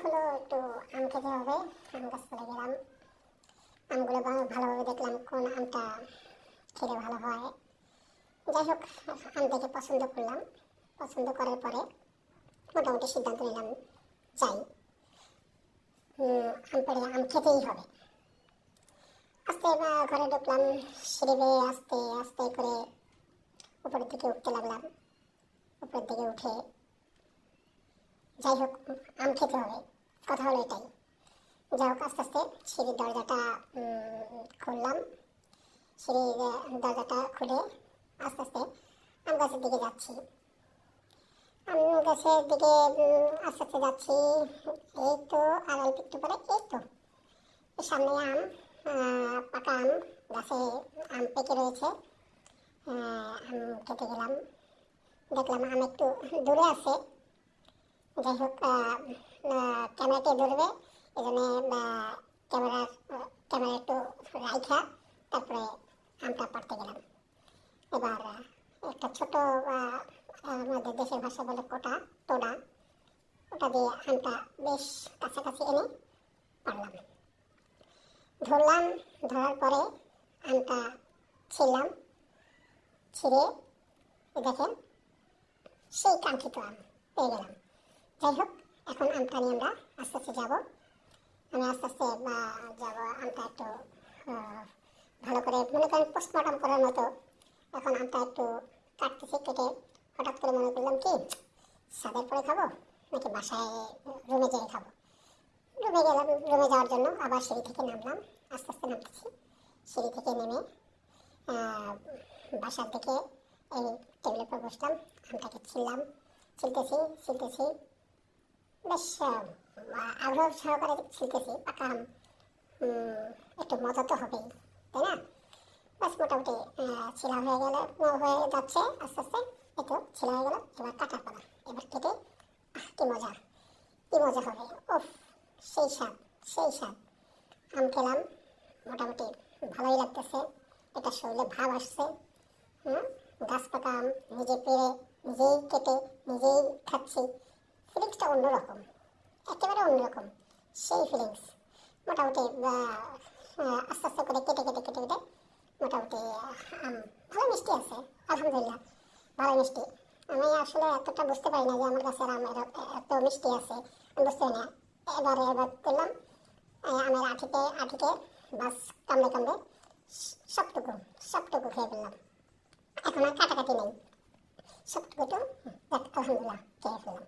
হলো একটু আম খেতে হবে। আম গাছ চলে গেলাম, আমগুলো ভালোভাবে দেখলাম কোন আমটা খেলে ভালো হয়। যাই হোক, আম দেখে পছন্দ করলাম। পছন্দ করার পরে মোটামুটি সিদ্ধান্ত নিলাম যাই, আম পেড়ে আম খেতেই হবে। আস্তে ঘরে ঢুকলাম, সিঁড়ি বেয়ে আস্তে আস্তে করে উপরের দিকে উঠতে লাগলাম। উপরের দিকে উঠে যাই হোক আম খেতে হবে, কথা হলো এটাই। যাই হোক আস্তে আস্তে সিঁড়ির দরজাটা খুললাম। সিঁড়ির দরজাটা খুলে আস্তে আস্তে আম গাছের দিকে যাচ্ছি। আম গাছের দিকে আস্তে আস্তে যাচ্ছি। এই তো আর অল্প একটু পরে, এই তো সামনে আম, পাকা আম, গাছে আম পেকে রয়েছে। আম খেতে গেলাম, দেখলাম আম একটু দূরে আছে। যাই হোক ক্যামেরাটি ধরবে, এই জন্য ক্যামেরা একটু রাইখা তারপরে আমটা পাড়তে গেলাম। এবার একটা ছোট আমাদের দেশের ভাষা বলে টোডা, ওটা দিয়ে আমটা বেশ কাছাকাছি এনে পারলাম। ধরলাম, ধরার পরে আমটা ছিঁড়লাম। ছিঁড়ে দেখেন সেই কাঙ্ক্ষিত আম পেয়ে গেলাম। যাই হোক এখন আমটা নিয়ে আমরা আস্তে আস্তে যাবো। আমি আস্তে আস্তে যাবো, আমটা একটু ভালো করে মনে করেন পোস্টমর্টম করার মতো। এখন আমটা একটু কাটতেছি, কেটে হঠাৎ করে মনে করলাম কি ছাদের পরে খাবো নাকি বাসায় রুমে যেয়ে খাবো। রুমে গেলাম, রুমে যাওয়ার জন্য আবার সিঁড়ি থেকে নামলাম। আস্তে আস্তে নামতেছি, সিঁড়ি থেকে নেমে বাসার দিকে এই টেবিলের পর বসলাম। আমটাকে ছিলতেছি বেশ আগ্রহ সহকারে ছিলতেছি। পাকা আম একটু মজা তো হবেই, তাই না? বাস মোটামুটি ছিলা হয়ে যাচ্ছে আস্তে আস্তে। এই তো ছিলা হয়ে গেল, এবার কাটার পালা। এবার কেটে কি মজা, কি মজা হবে! ওফ, সেই স্বাদ, সেই স্বাদ। আম খেলাম, মোটামুটি ভালোই লাগতেছে। এটা শরীরে ভাব আসছে। গাছ পাকা আম নিজে পেড়ে, নিজেই কেটে, নিজেই খাচ্ছি। ফিলিংসটা অন্যরকম, একেবারে অন্যরকম, সেই ফিলিংস। মোটামুটি আস্তে আস্তে করে কেটে মোটামুটি আম ভালো মিষ্টি আছে, আলহামদুলিল্লাহ ভালো মিষ্টি। আমি আসলে এতটা বুঝতে পারি না যে আমার গাছের আম এত মিষ্টি আছে, আমি বুঝতে পারি না। এবার করলাম আমের আঠিতে বাস কামড়ে সবটুকু খেয়ে ফেললাম। এখন আর কাটাকাটি নেই, সবটুকু তো আলহামদুলিল্লাহ খেয়ে ফেললাম।